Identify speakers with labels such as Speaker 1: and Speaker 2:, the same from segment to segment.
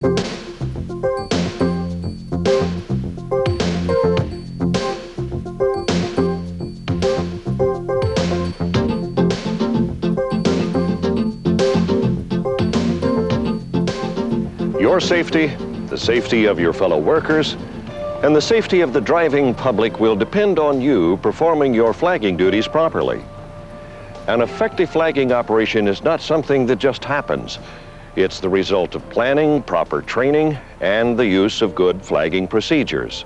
Speaker 1: Your safety, the safety of your fellow workers, and the safety of the driving public will depend on you performing your flagging duties properly. An effective flagging operation is not something that just happens. It's the result of planning, proper training, and the use of good flagging procedures.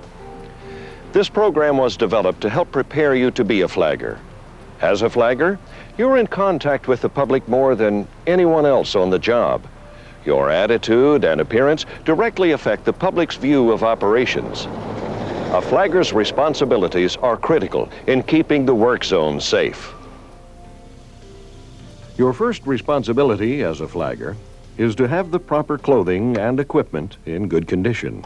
Speaker 1: This program was developed to help prepare you to be a flagger. As a flagger, you're in contact with the public more than anyone else on the job. Your attitude and appearance directly affect the public's view of operations. A flagger's responsibilities are critical in keeping the work zone safe. Your first responsibility as a flagger is to have the proper clothing and equipment in good condition.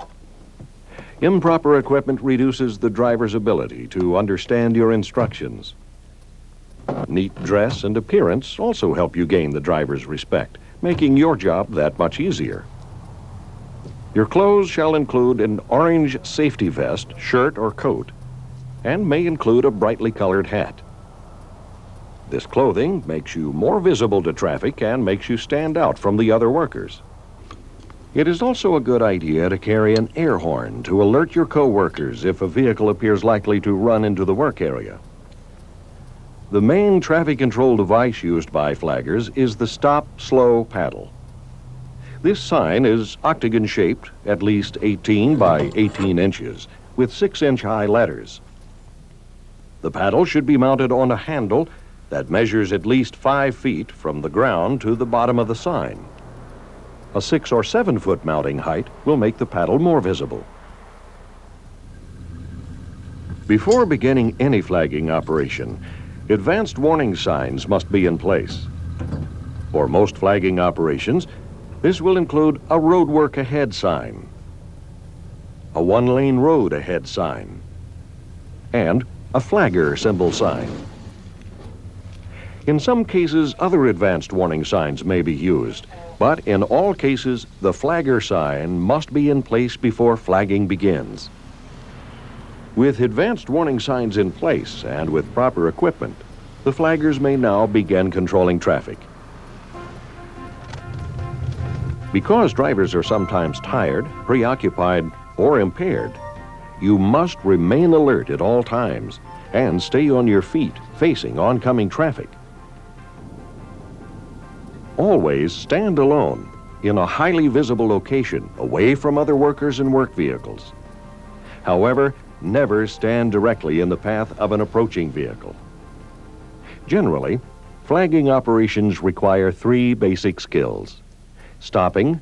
Speaker 1: Improper equipment reduces the driver's ability to understand your instructions. Neat dress and appearance also help you gain the driver's respect, making your job that much easier. Your clothes shall include an orange safety vest, shirt, or coat, and may include a brightly colored hat. This clothing makes you more visible to traffic and makes you stand out from the other workers. It is also a good idea to carry an air horn to alert your co-workers if a vehicle appears likely to run into the work area. The main traffic control device used by flaggers is the stop-slow paddle. This sign is octagon-shaped, at least 18 by 18 inches, with 6-inch high letters. The paddle should be mounted on a handle that measures at least 5 feet from the ground to the bottom of the sign. A 6 or 7 foot mounting height will make the paddle more visible. Before beginning any flagging operation, advanced warning signs must be in place. For most flagging operations, this will include a roadwork ahead sign, a one-lane road ahead sign, and a flagger symbol sign. In some cases, other advanced warning signs may be used, but in all cases, the flagger sign must be in place before flagging begins. With advanced warning signs in place and with proper equipment, the flaggers may now begin controlling traffic. Because drivers are sometimes tired, preoccupied, or impaired, you must remain alert at all times and stay on your feet facing oncoming traffic. Always stand alone in a highly visible location away from other workers and work vehicles. However, never stand directly in the path of an approaching vehicle. Generally, flagging operations require 3 basic skills: stopping,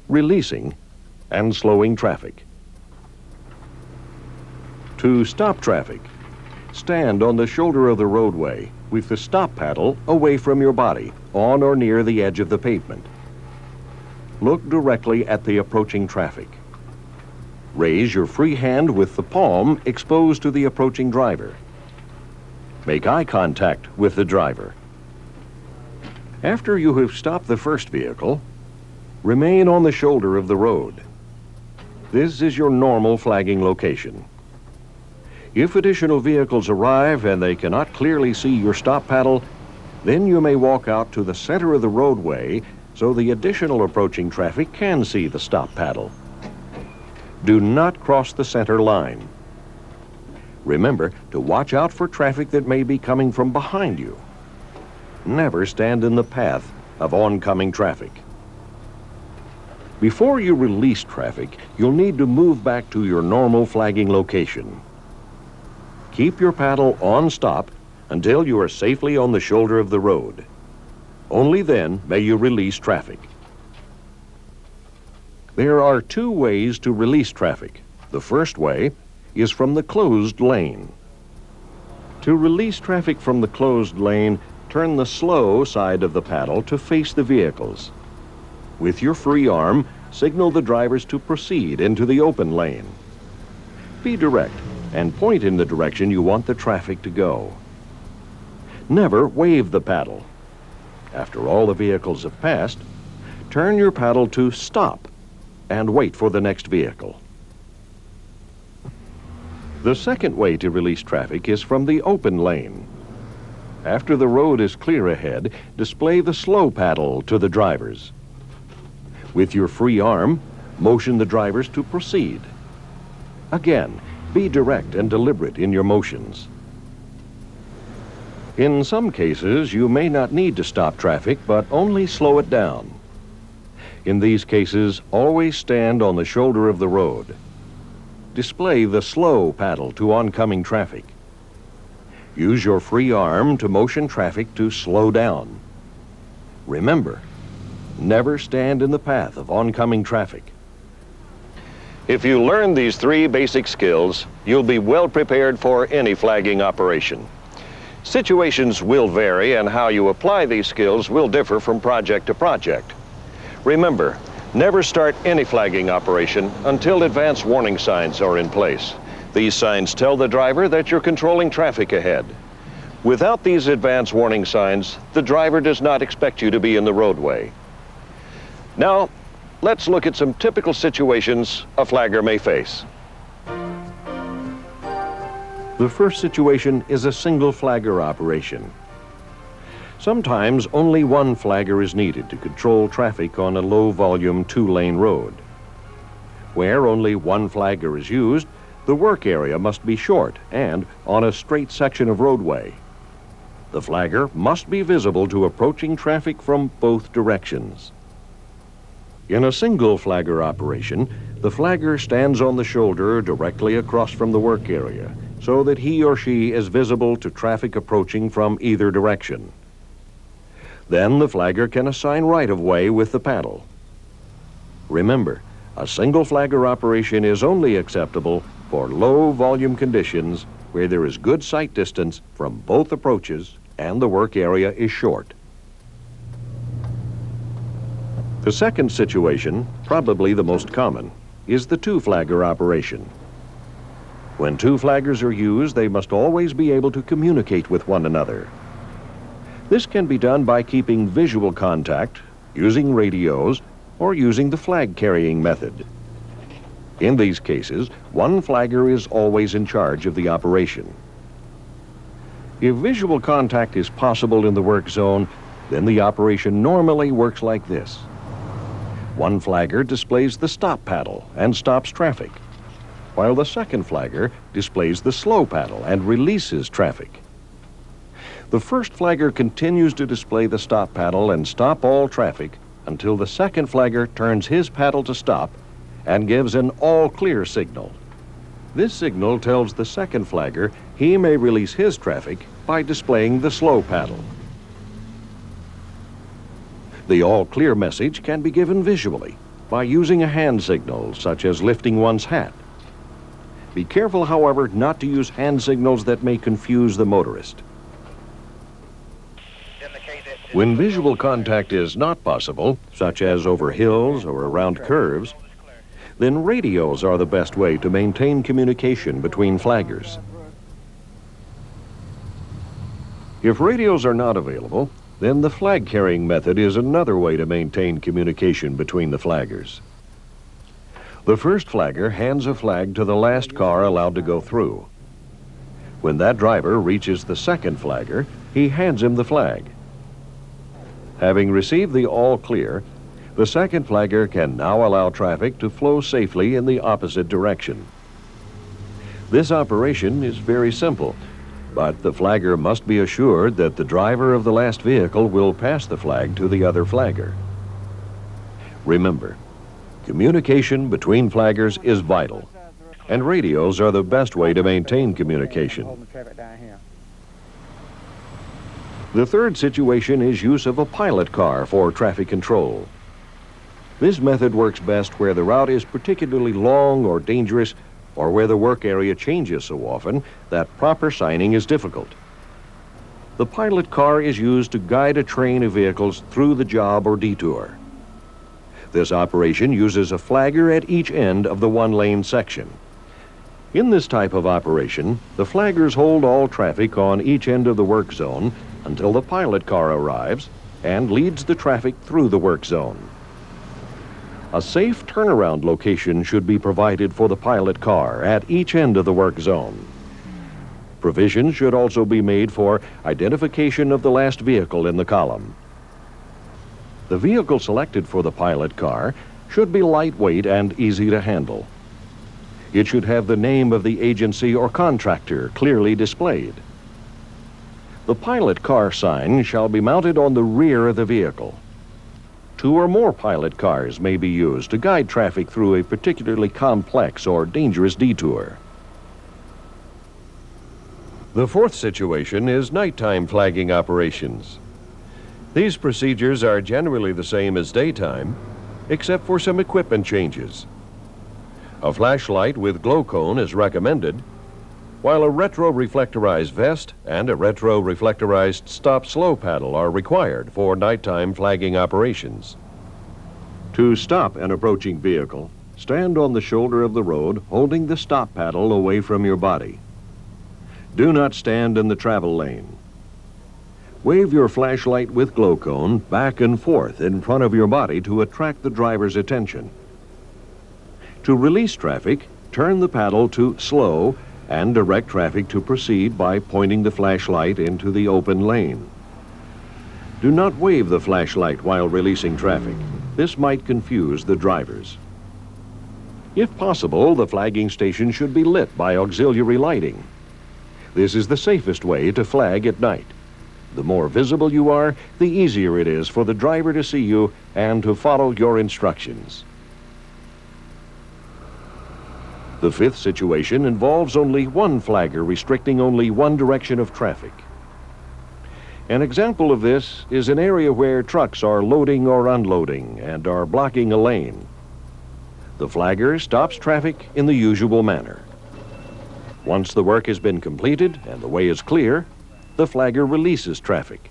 Speaker 1: releasing, and slowing traffic. To stop traffic, stand on the shoulder of the roadway with the stop paddle away from your body, on or near the edge of the pavement. Look directly at the approaching traffic. Raise your free hand with the palm exposed to the approaching driver. Make eye contact with the driver. After you have stopped the first vehicle, remain on the shoulder of the road. This is your normal flagging location. If additional vehicles arrive and they cannot clearly see your stop paddle, then you may walk out to the center of the roadway so the additional approaching traffic can see the stop paddle. Do not cross the center line. Remember to watch out for traffic that may be coming from behind you. Never stand in the path of oncoming traffic. Before you release traffic, you'll need to move back to your normal flagging location. Keep your paddle on stop until you are safely on the shoulder of the road. Only then may you release traffic. There are 2 ways to release traffic. The first way is from the closed lane. To release traffic from the closed lane, turn the slow side of the paddle to face the vehicles. With your free arm, signal the drivers to proceed into the open lane. Be direct and point in the direction you want the traffic to go. Never wave the paddle. After all the vehicles have passed, turn your paddle to stop and wait for the next vehicle. The second way to release traffic is from the open lane. After the road is clear ahead, display the slow paddle to the drivers. With your free arm, motion the drivers to proceed. Again, be direct and deliberate in your motions. In some cases, you may not need to stop traffic, but only slow it down. In these cases, always stand on the shoulder of the road. Display the slow paddle to oncoming traffic. Use your free arm to motion traffic to slow down. Remember, never stand in the path of oncoming traffic. If you learn these 3 basic skills, you'll be well prepared for any flagging operation. Situations will vary, and how you apply these skills will differ from project to project. Remember, never start any flagging operation until advance warning signs are in place. These signs tell the driver that you're controlling traffic ahead. Without these advance warning signs, the driver does not expect you to be in the roadway. Now, let's look at some typical situations a flagger may face. The first situation is a single flagger operation. Sometimes only one flagger is needed to control traffic on a low-volume 2-lane road. Where only one flagger is used, the work area must be short and on a straight section of roadway. The flagger must be visible to approaching traffic from both directions. In a single flagger operation, the flagger stands on the shoulder directly across from the work area so that he or she is visible to traffic approaching from either direction. Then the flagger can assign right-of-way with the paddle. Remember, a single flagger operation is only acceptable for low-volume conditions where there is good sight distance from both approaches and the work area is short. The second situation, probably the most common, is the 2-flagger operation. When 2 flaggers are used, they must always be able to communicate with one another. This can be done by keeping visual contact, using radios, or using the flag-carrying method. In these cases, one flagger is always in charge of the operation. If visual contact is possible in the work zone, then the operation normally works like this. One flagger displays the stop paddle and stops traffic, while the second flagger displays the slow paddle and releases traffic. The first flagger continues to display the stop paddle and stop all traffic until the second flagger turns his paddle to stop and gives an all-clear signal. This signal tells the second flagger he may release his traffic by displaying the slow paddle. The all-clear message can be given visually by using a hand signal, such as lifting one's hat. Be careful, however, not to use hand signals that may confuse the motorist. When visual contact is not possible, such as over hills or around curves, then radios are the best way to maintain communication between flaggers. If radios are not available, then the flag-carrying method is another way to maintain communication between the flaggers. The first flagger hands a flag to the last car allowed to go through. When that driver reaches the second flagger, he hands him the flag. Having received the all clear, the second flagger can now allow traffic to flow safely in the opposite direction. This operation is very simple, but the flagger must be assured that the driver of the last vehicle will pass the flag to the other flagger. Remember, communication between flaggers is vital, and radios are the best way to maintain communication. The third situation is use of a pilot car for traffic control. This method works best where the route is particularly long or dangerous, or where the work area changes so often that proper signing is difficult. The pilot car is used to guide a train of vehicles through the job or detour. This operation uses a flagger at each end of the one-lane section. In this type of operation, the flaggers hold all traffic on each end of the work zone until the pilot car arrives and leads the traffic through the work zone. A safe turnaround location should be provided for the pilot car at each end of the work zone. Provision should also be made for identification of the last vehicle in the column. The vehicle selected for the pilot car should be lightweight and easy to handle. It should have the name of the agency or contractor clearly displayed. The pilot car sign shall be mounted on the rear of the vehicle. 2 or more pilot cars may be used to guide traffic through a particularly complex or dangerous detour. The fourth situation is nighttime flagging operations. These procedures are generally the same as daytime, except for some equipment changes. A flashlight with glow cone is recommended, while a retro-reflectorized vest and a retro-reflectorized stop-slow paddle are required for nighttime flagging operations. To stop an approaching vehicle, stand on the shoulder of the road holding the stop paddle away from your body. Do not stand in the travel lane. Wave your flashlight with glow cone back and forth in front of your body to attract the driver's attention. To release traffic, turn the paddle to slow and direct traffic to proceed by pointing the flashlight into the open lane. Do not wave the flashlight while releasing traffic. This might confuse the drivers. If possible, the flagging station should be lit by auxiliary lighting. This is the safest way to flag at night. The more visible you are, the easier it is for the driver to see you and to follow your instructions. The fifth situation involves only one flagger restricting only one direction of traffic. An example of this is an area where trucks are loading or unloading and are blocking a lane. The flagger stops traffic in the usual manner. Once the work has been completed and the way is clear, the flagger releases traffic.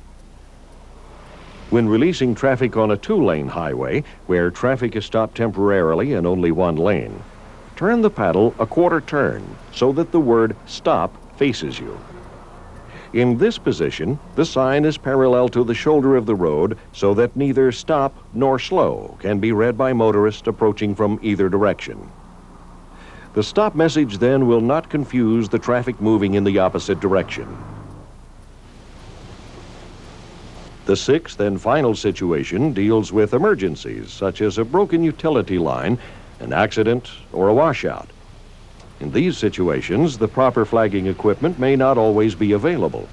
Speaker 1: When releasing traffic on a 2-lane highway where traffic is stopped temporarily in only one lane, turn the paddle a quarter turn so that the word stop faces you. In this position, the sign is parallel to the shoulder of the road so that neither stop nor slow can be read by motorists approaching from either direction. The stop message then will not confuse the traffic moving in the opposite direction. The sixth and final situation deals with emergencies such as a broken utility line, an accident, or a washout. In these situations, the proper flagging equipment may not always be available.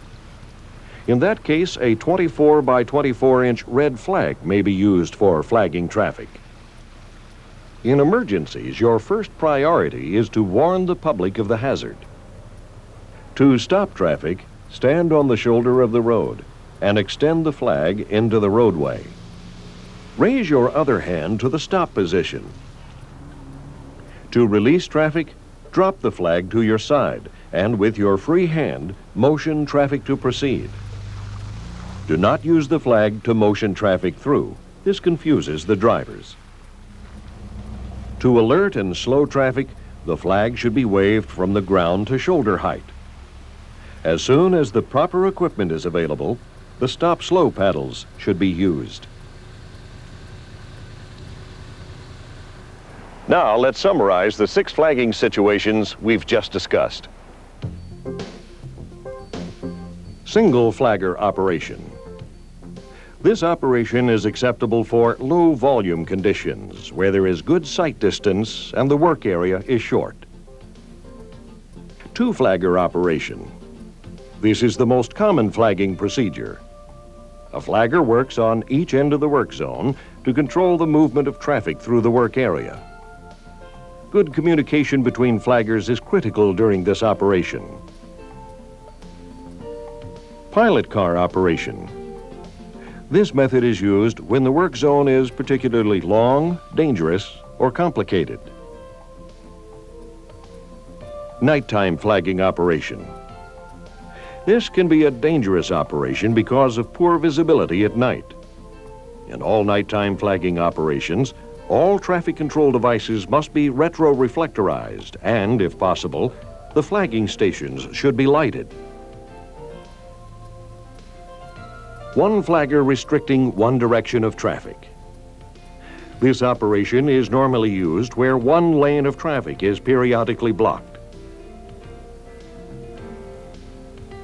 Speaker 1: In that case, a 24 by 24-inch red flag may be used for flagging traffic. In emergencies, your first priority is to warn the public of the hazard. To stop traffic, stand on the shoulder of the road and extend the flag into the roadway. Raise your other hand to the stop position. To release traffic, drop the flag to your side and with your free hand, motion traffic to proceed. Do not use the flag to motion traffic through. This confuses the drivers. To alert and slow traffic, the flag should be waved from the ground to shoulder height. As soon as the proper equipment is available, the stop-slow paddles should be used. Now let's summarize the 6 flagging situations we've just discussed. Single flagger operation. This operation is acceptable for low volume conditions where there is good sight distance and the work area is short. 2 flagger operation. This is the most common flagging procedure. A flagger works on each end of the work zone to control the movement of traffic through the work area. Good communication between flaggers is critical during this operation. Pilot car operation. This method is used when the work zone is particularly long, dangerous, or complicated. Nighttime flagging operation. This can be a dangerous operation because of poor visibility at night. In all nighttime flagging operations, all traffic control devices must be retro-reflectorized and, if possible, the flagging stations should be lighted. 1 flagger restricting one direction of traffic. This operation is normally used where one lane of traffic is periodically blocked.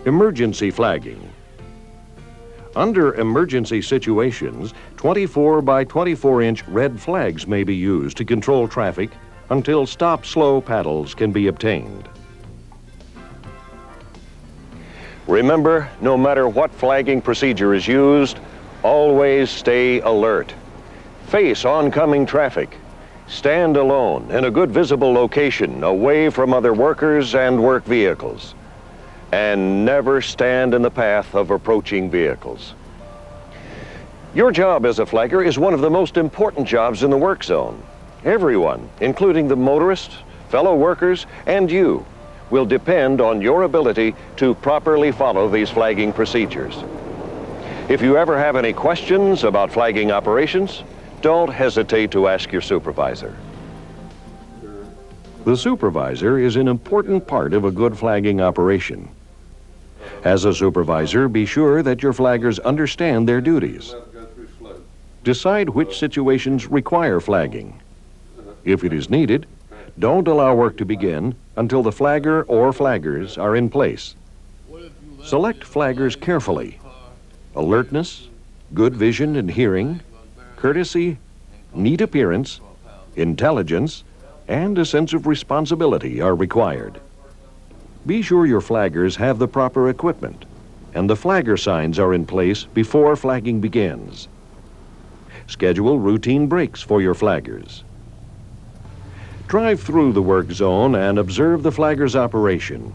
Speaker 1: Emergency flagging. Under emergency situations, 24 by 24-inch red flags may be used to control traffic until stop-slow paddles can be obtained. Remember, no matter what flagging procedure is used, always stay alert. Face oncoming traffic. Stand alone in a good visible location away from other workers and work vehicles. And never stand in the path of approaching vehicles. Your job as a flagger is one of the most important jobs in the work zone. Everyone, including the motorists, fellow workers, and you, will depend on your ability to properly follow these flagging procedures. If you ever have any questions about flagging operations, don't hesitate to ask your supervisor. The supervisor is an important part of a good flagging operation. As a supervisor, be sure that your flaggers understand their duties. Decide which situations require flagging. If it is needed, don't allow work to begin until the flagger or flaggers are in place. Select flaggers carefully. Alertness, good vision and hearing, courtesy, neat appearance, intelligence, and a sense of responsibility are required. Be sure your flaggers have the proper equipment and the flagger signs are in place before flagging begins. Schedule routine breaks for your flaggers. Drive through the work zone and observe the flagger's operation.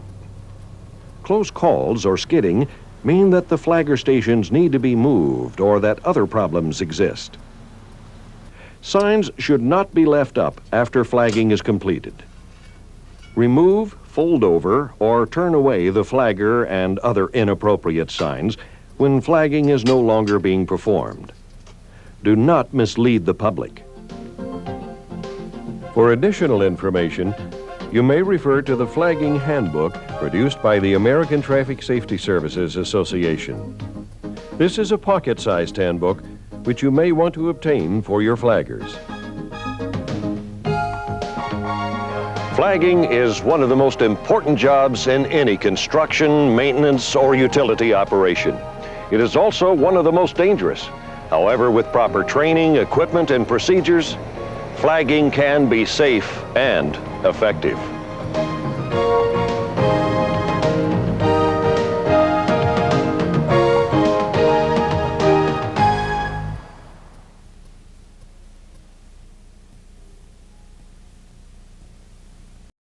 Speaker 1: Close calls or skidding mean that the flagger stations need to be moved or that other problems exist. Signs should not be left up after flagging is completed. Remove, fold over, or turn away the flagger and other inappropriate signs when flagging is no longer being performed. Do not mislead the public. For additional information, you may refer to the Flagging Handbook produced by the American Traffic Safety Services Association. This is a pocket-sized handbook which you may want to obtain for your flaggers. Flagging is one of the most important jobs in any construction, maintenance, or utility operation. It is also one of the most dangerous. However, with proper training, equipment, and procedures, flagging can be safe and effective.